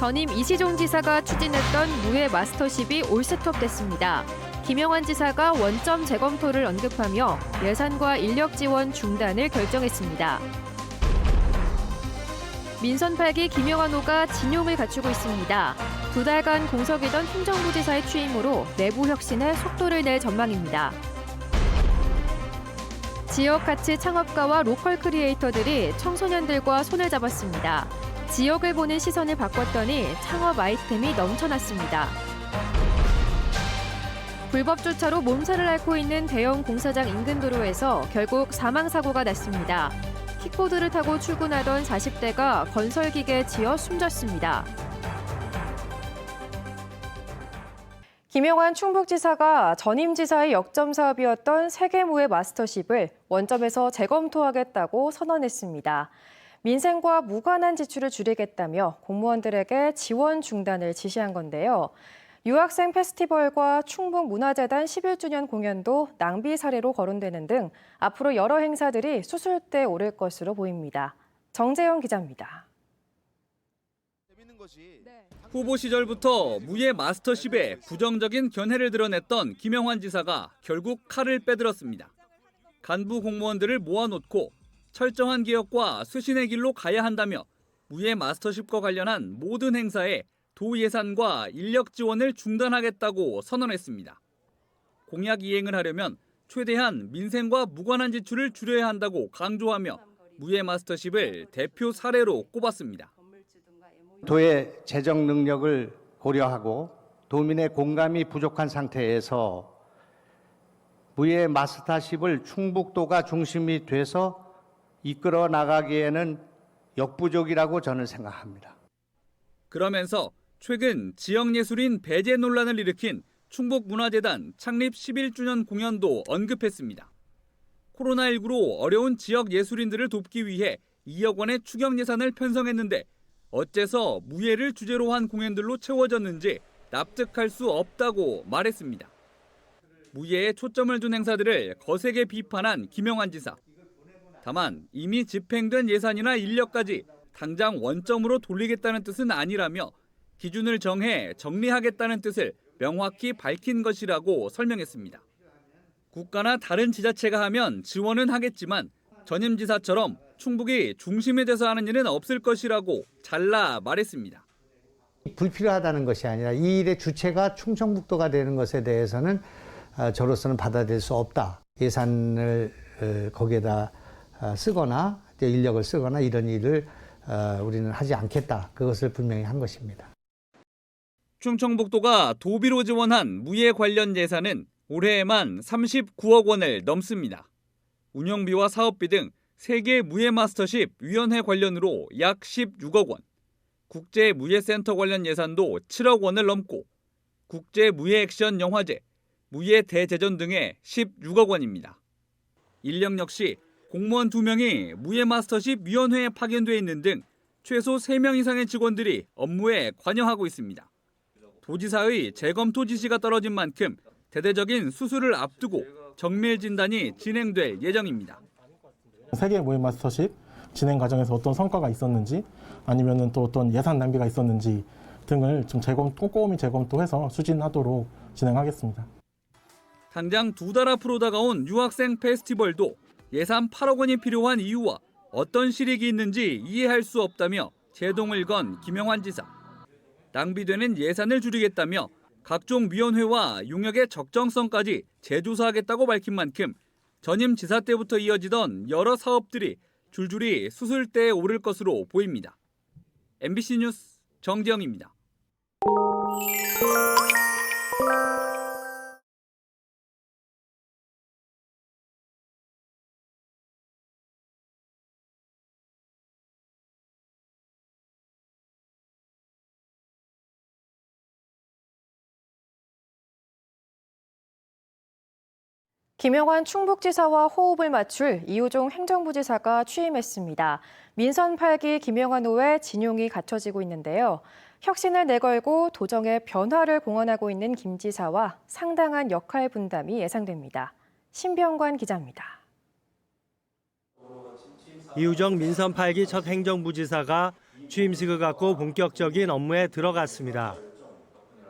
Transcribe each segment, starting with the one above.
전임 이시종 지사가 추진했던 무예 마스터십이 올스톱됐습니다. 김영환 지사가 원점 재검토를 언급하며 예산과 인력 지원 중단을 결정했습니다. 민선 8기 김영환호가 진용을 갖추고 있습니다. 2달간 공석이던 행정부지사의 취임으로 내부 혁신에 속도를 낼 전망입니다. 지역 가치 창업가와 로컬 크리에이터들이 청소년들과 손을 잡았습니다. 지역을 보는 시선을 바꿨더니 창업 아이템이 넘쳐났습니다. 불법 주차로 몸살을 앓고 있는 대형 공사장 인근 도로에서 결국 사망사고가 났습니다. 킥보드를 타고 출근하던 40대가 건설기계에 치여 숨졌습니다. 김영환 충북지사가 전임 지사의 역점 사업이었던 세계무예 마스터십을 원점에서 재검토하겠다고 선언했습니다. 민생과 무관한 지출을 줄이겠다며 공무원들에게 지원 중단을 지시한 건데요. 유학생 페스티벌과 충북문화재단 11주년 공연도 낭비 사례로 거론되는 등 앞으로 여러 행사들이 수술대에 오를 것으로 보입니다. 정재영 기자입니다. 후보 시절부터 무예 마스터십에 부정적인 견해를 드러냈던 김영환 지사가 결국 칼을 빼들었습니다. 간부 공무원들을 모아놓고 철저한 개혁과 쇄신의 길로 가야 한다며 무예 마스터십과 관련한 모든 행사에 도 예산과 인력 지원을 중단하겠다고 선언했습니다. 공약 이행을 하려면 최대한 민생과 무관한 지출을 줄여야 한다고 강조하며 무예 마스터십을 대표 사례로 꼽았습니다. 도의 재정 능력을 고려하고 도민의 공감이 부족한 상태에서 무예 마스터십을 충북도가 중심이 돼서 이끌어 나가기에는 역부족이라고 저는 생각합니다. 그러면서 최근 지역예술인 배제 논란을 일으킨 충북문화재단 창립 11주년 공연도 언급했습니다. 코로나19로 어려운 지역 예술인들을 돕기 위해 2억 원의 추경 예산을 편성했는데 어째서 무예를 주제로 한 공연들로 채워졌는지 납득할 수 없다고 말했습니다. 무예에 초점을 둔 행사들을 거세게 비판한 김영환 지사. 다만 이미 집행된 예산이나 인력까지 당장 원점으로 돌리겠다는 뜻은 아니라며 기준을 정해 정리하겠다는 뜻을 명확히 밝힌 것이라고 설명했습니다. 국가나 다른 지자체가 하면 지원은 하겠지만 전임 지사처럼 충북이 중심이 돼서 하는 일은 없을 것이라고 잘라 말했습니다. 불필요하다는 것이 아니라 이 일의 주체가 충청북도가 되는 것에 대해서는 저로서는 받아들일 수 없다. 예산을 거기에다 쓰거나 인력을 쓰거나 이런 일을 우리는 하지 않겠다. 그것을 분명히 한 것입니다. 충청북도가 도비로 지원한 무예 관련 예산은 올해에만 39억 원을 넘습니다. 운영비와 사업비 등 세계 무예 마스터십 위원회 관련으로 약 16억 원, 국제 무예센터 관련 예산도 7억 원을 넘고 국제 무예 액션 영화제, 무예 대제전 등에 16억 원입니다. 인력 역시 공무원 2명이 무예 마스터십 위원회에 파견돼 있는 등 최소 3명 이상의 직원들이 업무에 관여하고 있습니다. 도지사의 재검토 지시가 떨어진 만큼 대대적인 수술을 앞두고 정밀 진단이 진행될 예정입니다. 세계 무예 마스터십 진행 과정에서 어떤 성과가 있었는지 아니면 또 어떤 예산 낭비가 있었는지 등을 좀 꼼꼼히 재검토해서 추진하도록 진행하겠습니다. 당장 2달 앞으로 다가온 유학생 페스티벌도 예산 8억 원이 필요한 이유와 어떤 실익이 있는지 이해할 수 없다며 제동을 건 김영환 지사. 낭비되는 예산을 줄이겠다며 각종 위원회와 용역의 적정성까지 재조사하겠다고 밝힌 만큼 전임 지사 때부터 이어지던 여러 사업들이 줄줄이 수술대에 오를 것으로 보입니다. MBC 뉴스 정재영입니다. 김영환 충북지사와 호흡을 맞출 이호종 행정부지사가 취임했습니다. 민선 8기 김영환호의 진용이 갖춰지고 있는데요. 혁신을 내걸고 도정의 변화를 공언하고 있는 김 지사와 상당한 역할 분담이 예상됩니다. 신병관 기자입니다. 이우정 민선 8기 첫 행정부지사가 취임식을 갖고 본격적인 업무에 들어갔습니다.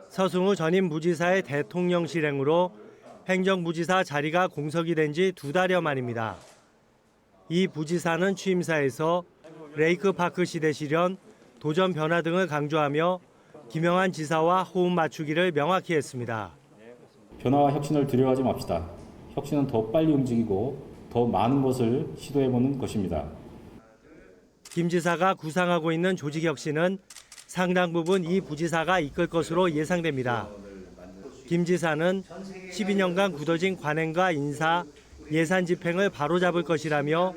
서승우 전임 부지사의 대통령 실행으로 행정부지사 자리가 공석이 된 지 2달여 만입니다. 이 부지사는 취임사에서 레이크파크 시대 실현, 도전 변화 등을 강조하며 김영한 지사와 호흡 맞추기를 명확히 했습니다. 변화와 혁신을 두려워하지 맙시다. 혁신은 더 빨리 움직이고 더 많은 것을 시도해보는 것입니다. 김 지사가 구상하고 있는 조직혁신은 상당 부분 이 부지사가 이끌 것으로 예상됩니다. 김 지사는 12년간 굳어진 관행과 인사, 예산 집행을 바로잡을 것이라며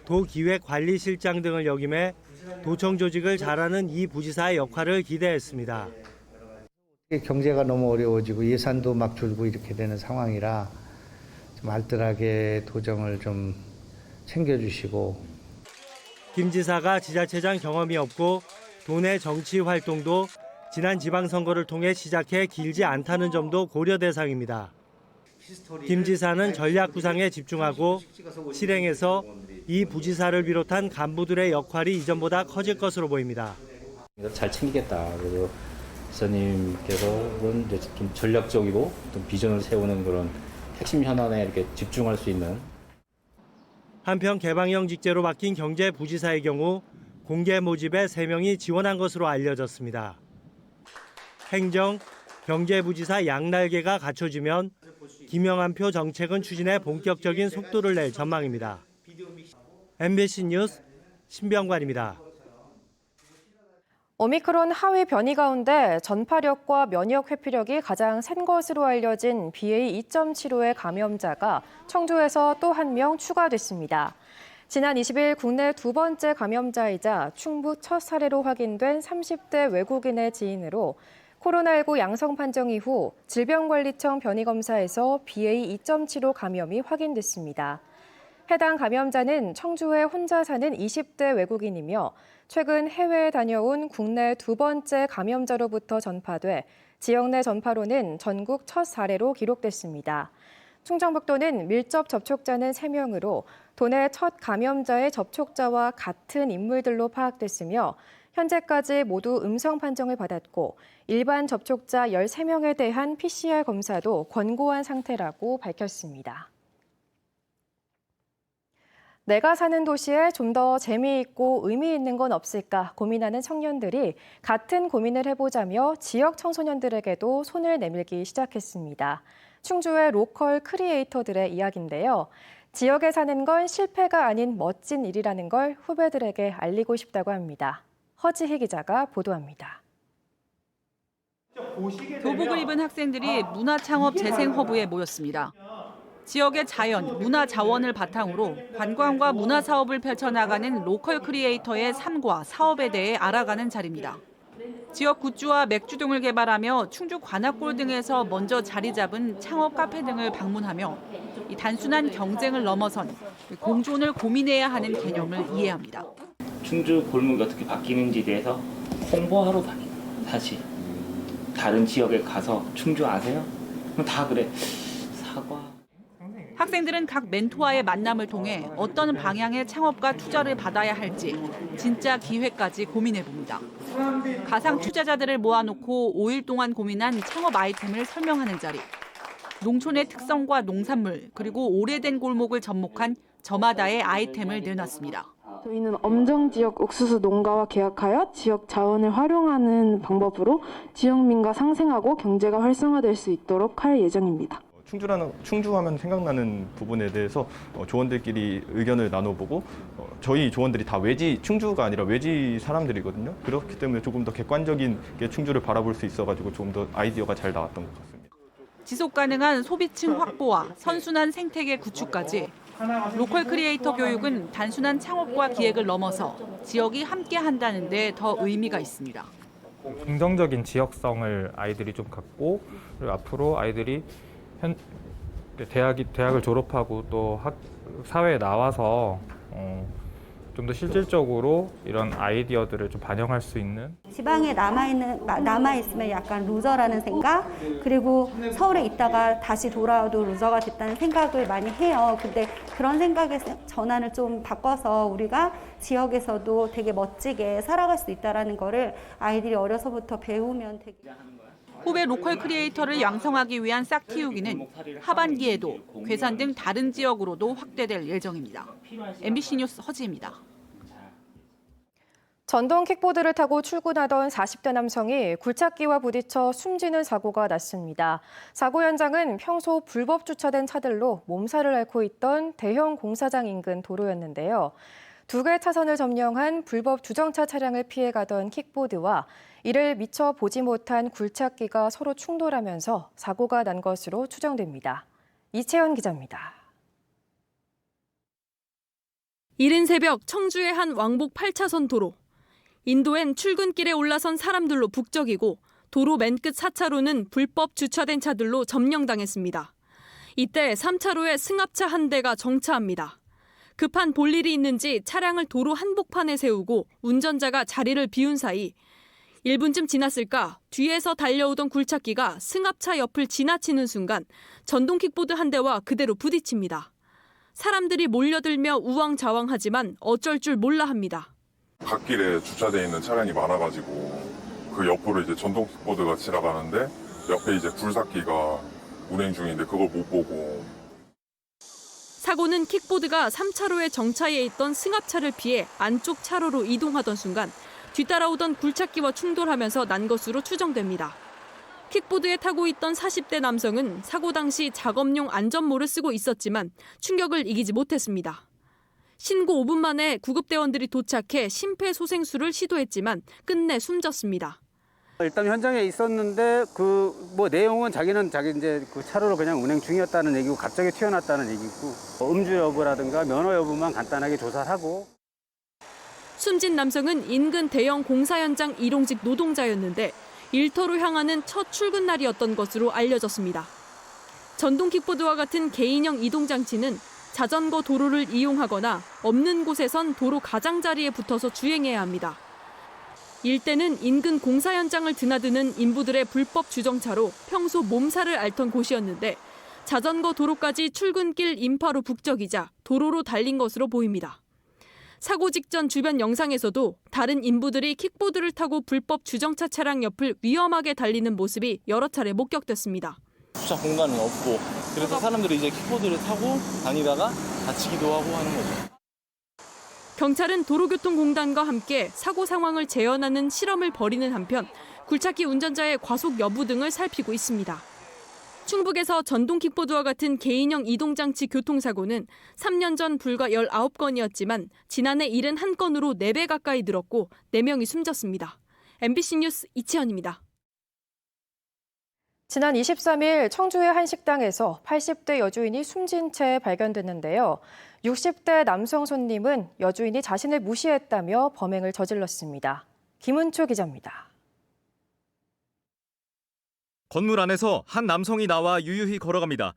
도기획관리실장 등을 역임해 도청 조직을 잘하는 이 부지사의 역할을 기대했습니다. 경제가 너무 어려워지고 예산도 막 줄고 이렇게 되는 상황이라 좀 알뜰하게 도정을 좀 챙겨주시고. 김 지사가 지자체장 경험이 없고 도내 정치 활동도 지난 지방선거를 통해 시작해 길지 않다는 점도 고려 대상입니다. 김 지사는 전략 구상에 집중하고 실행에서 이 부지사를 비롯한 간부들의 역할이 이전보다 커질 것으로 보입니다. 잘 챙기겠다. 그래서 지사님께서는 이제 좀 전략적이고 좀 비전을 세우는 그런 핵심 현안에 이렇게 집중할 수 있는. 한편 개방형 직제로 바뀐 경제부지사의 경우 공개 모집에 3명이 지원한 것으로 알려졌습니다. 행정, 경제부지사 양날개가 갖춰지면 김영한표 정책은 추진에 본격적인 속도를 낼 전망입니다. MBC 뉴스 신병관입니다. 오미크론 하위 변이 가운데 전파력과 면역 회피력이 가장 센 것으로 알려진 BA.2.75의 감염자가 청주에서 또 한 명 추가됐습니다. 지난 20일 국내 2번째 감염자이자 충북 첫 사례로 확인된 30대 외국인의 지인으로 코로나19 양성 판정 이후 질병관리청 변이검사에서 BA.2.75 감염이 확인됐습니다. 해당 감염자는 청주에 혼자 사는 20대 외국인이며 최근 해외에 다녀온 국내 2번째 감염자로부터 전파돼 지역 내 전파로는 전국 첫 사례로 기록됐습니다. 충청북도는 밀접 접촉자는 3명으로 도내 첫 감염자의 접촉자와 같은 인물들로 파악됐으며 현재까지 모두 음성 판정을 받았고 일반 접촉자 13명에 대한 PCR 검사도 권고한 상태라고 밝혔습니다. 내가 사는 도시에 좀 더 재미있고 의미 있는 건 없을까 고민하는 청년들이 같은 고민을 해보자며 지역 청소년들에게도 손을 내밀기 시작했습니다. 충주의 로컬 크리에이터들의 이야기인데요. 지역에 사는 건 실패가 아닌 멋진 일이라는 걸 후배들에게 알리고 싶다고 합니다. 허지희 기자가 보도합니다. 교복을 입은 학생들이 문화창업 재생허브에 모였습니다. 지역의 자연, 문화 자원을 바탕으로 관광과 문화 사업을 펼쳐나가는 로컬 크리에이터의 삶과 사업에 대해 알아가는 자리입니다. 지역 굿즈와 맥주 등을 개발하며 충주 관악골 등에서 먼저 자리 잡은 창업 카페 등을 방문하며 이 단순한 경쟁을 넘어선 공존을 고민해야 하는 개념을 이해합니다. 충주 골목이 어떻게 바뀌는지에 대해서 홍보하러 다니는 사실. 다른 지역에 가서 충주 아세요? 그럼 다 그래. 사과. 학생들은 각 멘토와의 만남을 통해 어떤 방향의 창업과 투자를 받아야 할지 진짜 기회까지 고민해봅니다. 가상 투자자들을 모아놓고 5일 동안 고민한 창업 아이템을 설명하는 자리. 농촌의 특성과 농산물 그리고 오래된 골목을 접목한 저마다의 아이템을 내놨습니다. 저희는 엄정 지역 옥수수 농가와 계약하여 지역 자원을 활용하는 방법으로 지역민가 상생하고 경제가 활성화될 수 있도록 할 예정입니다. 충주하면 생각나는 부분에 대해서 조원들끼리 의견을 나눠보고 저희 조원들이 다 충주가 아니라 외지 사람들이거든요. 그렇기 때문에 조금 더 객관적인 충주를 바라볼 수 있어가지고 조금 더 아이디어가 잘 나왔던 것 같습니다. 지속 가능한 소비층 확보와 선순환 생태계 구축까지 로컬 크리에이터 교육은 단순한 창업과 기획을 넘어서 지역이 함께 한다는 데 더 의미가 있습니다. 긍정적인 지역성을 아이들이 좀 갖고 그리고 앞으로 아이들이 대학을 졸업하고 또 사회에 나와서 좀 더 실질적으로 이런 아이디어들을 좀 반영할 수 있는 지방에 남아있으면 약간 루저라는 생각, 그리고 서울에 있다가 다시 돌아와도 루저가 됐다는 생각을 많이 해요. 근데 그런 생각의 전환을 좀 바꿔서 우리가 지역에서도 되게 멋지게 살아갈 수 있다는 거를 아이들이 어려서부터 배우면 되게... 후배 로컬 크리에이터를 양성하기 위한 싹틔우기는 하반기에도 괴산 등 다른 지역으로도 확대될 예정입니다. MBC 뉴스 허지입니다. 전동 킥보드를 타고 출근하던 40대 남성이 굴착기와 부딪혀 숨지는 사고가 났습니다. 사고 현장은 평소 불법 주차된 차들로 몸살을 앓고 있던 대형 공사장 인근 도로였는데요. 2개 차선을 점령한 불법 주정차 차량을 피해가던 킥보드와 이를 미처 보지 못한 굴착기가 서로 충돌하면서 사고가 난 것으로 추정됩니다. 이채연 기자입니다. 이른 새벽 청주의 한 왕복 8차선 도로. 인도엔 출근길에 올라선 사람들로 북적이고 도로 맨 끝 4차로는 불법 주차된 차들로 점령당했습니다. 이때 3차로에 승합차 한 대가 정차합니다. 급한 볼일이 있는지 차량을 도로 한복판에 세우고 운전자가 자리를 비운 사이 1분쯤 지났을까 뒤에서 달려오던 굴착기가 승합차 옆을 지나치는 순간 전동 킥보드 한 대와 그대로 부딪힙니다. 사람들이 몰려들며 우왕좌왕하지만 어쩔 줄 몰라 합니다. 갓길에 주차되어 있는 차량이 많아가지고 그 옆으로 이제 전동 킥보드가 지나가는데 옆에 이제 굴삭기가 운행 중인데 그걸 못 보고. 사고는 킥보드가 3차로에 정차해 있던 승합차를 피해 안쪽 차로로 이동하던 순간 뒤따라오던 굴착기와 충돌하면서 난 것으로 추정됩니다. 킥보드에 타고 있던 40대 남성은 사고 당시 작업용 안전모를 쓰고 있었지만 충격을 이기지 못했습니다. 신고 5분 만에 구급대원들이 도착해 심폐소생술을 시도했지만 끝내 숨졌습니다. 일단 현장에 있었는데 내용은 자기는 이제 그 차로로 그냥 운행 중이었다는 얘기고 갑자기 튀어났다는 얘기고 음주 여부라든가 면허 여부만 간단하게 조사를 하고. 숨진 남성은 인근 대형 공사 현장 일용직 노동자였는데 일터로 향하는 첫 출근 날이었던 것으로 알려졌습니다. 전동 킥보드와 같은 개인형 이동장치는 자전거 도로를 이용하거나 없는 곳에선 도로 가장자리에 붙어서 주행해야 합니다. 일대는 인근 공사 현장을 드나드는 인부들의 불법 주정차로 평소 몸살을 앓던 곳이었는데 자전거 도로까지 출근길 인파로 북적이자 도로로 달린 것으로 보입니다. 사고 직전 주변 영상에서도 다른 인부들이 킥보드를 타고 불법 주정차 차량 옆을 위험하게 달리는 모습이 여러 차례 목격됐습니다. 주차 공간은 없고 그래서 사람들이 이제 킥보드를 타고 다니다가 다치기도 하고 하는 거죠. 경찰은 도로교통공단과 함께 사고 상황을 재현하는 실험을 벌이는 한편 굴착기 운전자의 과속 여부 등을 살피고 있습니다. 충북에서 전동 킥보드와 같은 개인형 이동장치 교통사고는 3년 전 불과 19건이었지만 지난해 71건으로 4배 가까이 늘었고 4명이 숨졌습니다. MBC 뉴스 이채연입니다. 지난 23일 청주의 한 식당에서 80대 여주인이 숨진 채 발견됐는데요. 60대 남성 손님은 여주인이 자신을 무시했다며 범행을 저질렀습니다. 김은초 기자입니다. 건물 안에서 한 남성이 나와 유유히 걸어갑니다.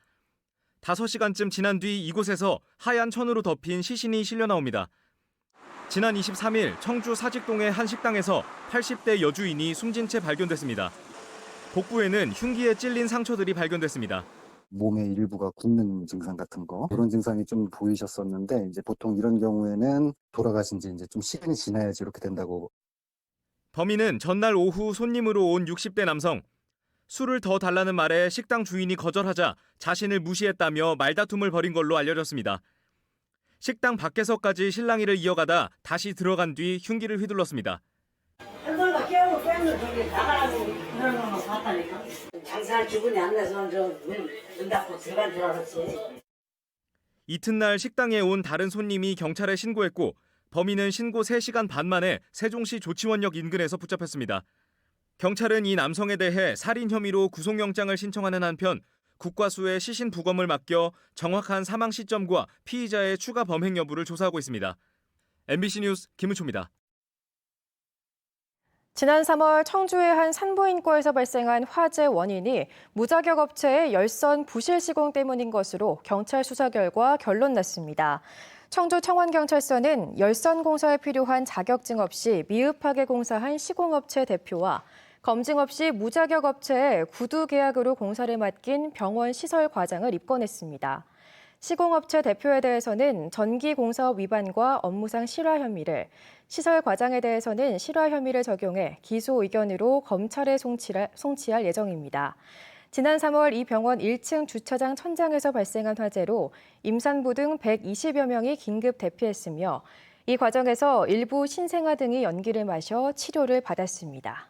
5시간쯤 지난 뒤 이곳에서 하얀 천으로 덮인 시신이 실려 나옵니다. 지난 23일 청주 사직동의 한 식당에서 80대 여주인이 숨진 채 발견됐습니다. 복부에는 흉기에 찔린 상처들이 발견됐습니다. 몸의 일부가 굽는 증상 같은 거 그런 증상이 좀 보이셨었는데 이제 보통 이런 경우에는 돌아가신 지 이제 좀 시간이 지나야지 이렇게 된다고. 범인은 전날 오후 손님으로 온 60대 남성. 술을 더 달라는 말에 식당 주인이 거절하자 자신을 무시했다며 말다툼을 벌인 걸로 알려졌습니다. 식당 밖에서까지 실랑이를 이어가다 다시 들어간 뒤 흉기를 휘둘렀습니다. 장사할 기분이 안 나서 문 닫고 들어간 줄 알았지. 이튿날 식당에 온 다른 손님이 경찰에 신고했고 범인은 신고 3시간 반 만에 세종시 조치원역 인근에서 붙잡혔습니다. 경찰은 이 남성에 대해 살인 혐의로 구속영장을 신청하는 한편 국과수에 시신 부검을 맡겨 정확한 사망 시점과 피의자의 추가 범행 여부를 조사하고 있습니다. MBC 뉴스 김은초입니다. 지난 3월 청주의 한 산부인과에서 발생한 화재 원인이 무자격 업체의 열선 부실 시공 때문인 것으로 경찰 수사 결과 결론 났습니다. 청주 청원경찰서는 열선 공사에 필요한 자격증 없이 미흡하게 공사한 시공업체 대표와 검증 없이 무자격 업체에 구두 계약으로 공사를 맡긴 병원 시설 과장을 입건했습니다. 시공업체 대표에 대해서는 전기공사업 위반과 업무상 실화 혐의를, 시설 과장에 대해서는 실화 혐의를 적용해 기소 의견으로 검찰에 송치할 예정입니다. 지난 3월 이 병원 1층 주차장 천장에서 발생한 화재로 임산부 등 120여 명이 긴급 대피했으며 이 과정에서 일부 신생아 등이 연기를 마셔 치료를 받았습니다.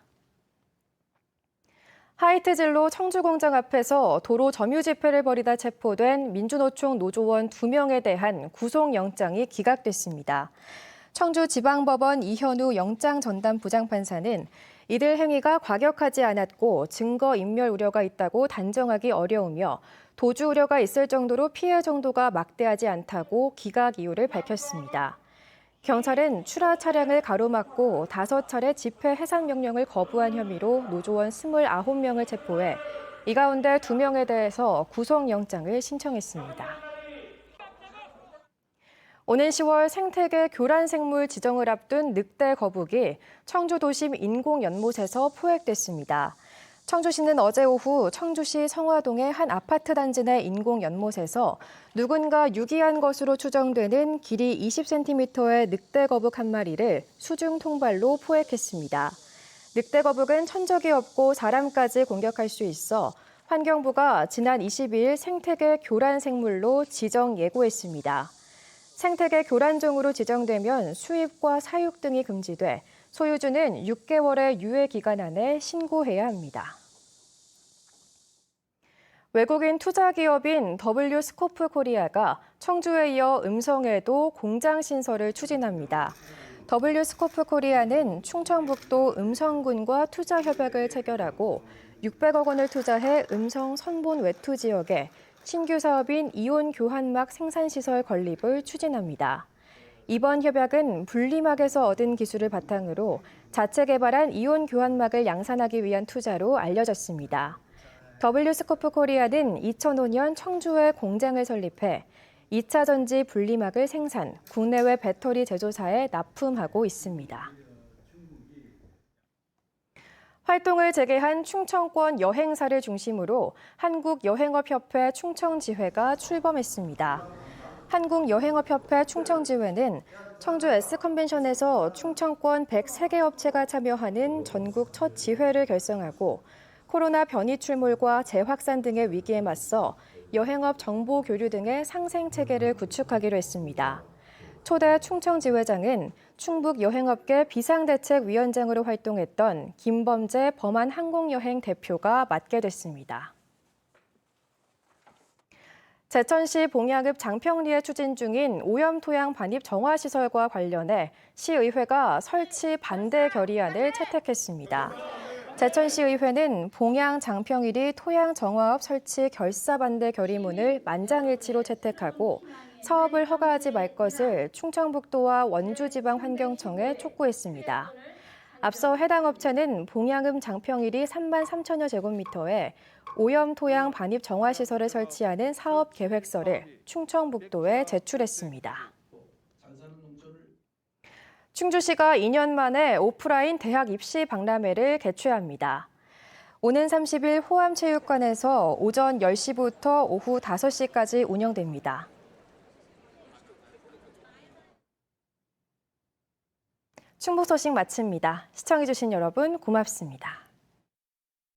하이트진로 청주공장 앞에서 도로 점유 집회를 벌이다 체포된 민주노총 노조원 2명에 대한 구속영장이 기각됐습니다. 청주지방법원 이현우 영장전담 부장판사는 이들 행위가 과격하지 않았고 증거인멸 우려가 있다고 단정하기 어려우며 도주 우려가 있을 정도로 피해 정도가 막대하지 않다고 기각 이유를 밝혔습니다. 경찰은 출하 차량을 가로막고 5차례 집회 해산 명령을 거부한 혐의로 노조원 29명을 체포해 이 가운데 2명에 대해서 구속영장을 신청했습니다. 오는 10월 생태계 교란생물 지정을 앞둔 늑대 거북이 청주 도심 인공연못에서 포획됐습니다. 청주시는 어제 오후 청주시 성화동의 한 아파트 단지 내 인공연못에서 누군가 유기한 것으로 추정되는 길이 20cm의 늑대 거북 한 마리를 수중 통발로 포획했습니다. 늑대 거북은 천적이 없고 사람까지 공격할 수 있어 환경부가 지난 22일 생태계 교란생물로 지정 예고했습니다. 생태계 교란종으로 지정되면 수입과 사육 등이 금지돼 소유주는 6개월의 유예 기간 안에 신고해야 합니다. 외국인 투자 기업인 W스코프 코리아가 청주에 이어 음성에도 공장 신설을 추진합니다. W스코프 코리아는 충청북도 음성군과 투자 협약을 체결하고 600억 원을 투자해 음성 선본 외투 지역에 신규 사업인 이온 교환막 생산시설 건립을 추진합니다. 이번 협약은 분리막에서 얻은 기술을 바탕으로 자체 개발한 이온 교환막을 양산하기 위한 투자로 알려졌습니다. W스코프 코리아는 2005년 청주에 공장을 설립해 2차 전지 분리막을 생산, 국내외 배터리 제조사에 납품하고 있습니다. 활동을 재개한 충청권 여행사를 중심으로 한국여행업협회 충청지회가 출범했습니다. 한국여행업협회 충청지회는 청주 S컨벤션에서 충청권 103개 업체가 참여하는 전국 첫 지회를 결성하고 코로나 변이 출몰과 재확산 등의 위기에 맞서 여행업 정보 교류 등의 상생 체계를 구축하기로 했습니다. 초대 충청지회장은 충북여행업계 비상대책위원장으로 활동했던 김범재 범안항공여행 대표가 맡게 됐습니다. 제천시 봉양읍 장평리에 추진 중인 오염토양 반입 정화시설과 관련해 시의회가 설치 반대 결의안을 채택했습니다. 제천시의회는 봉양 장평일이 토양 정화업 설치 결사 반대 결의문을 만장일치로 채택하고 사업을 허가하지 말 것을 충청북도와 원주지방환경청에 촉구했습니다. 앞서 해당 업체는 봉양읍 장평일이 3만 3천여 제곱미터에 오염 토양 반입 정화시설을 설치하는 사업 계획서를 충청북도에 제출했습니다. 충주시가 2년 만에 오프라인 대학 입시 박람회를 개최합니다. 오는 30일 호암체육관에서 오전 10시부터 오후 5시까지 운영됩니다. 충북 소식 마칩니다. 시청해주신 여러분 고맙습니다.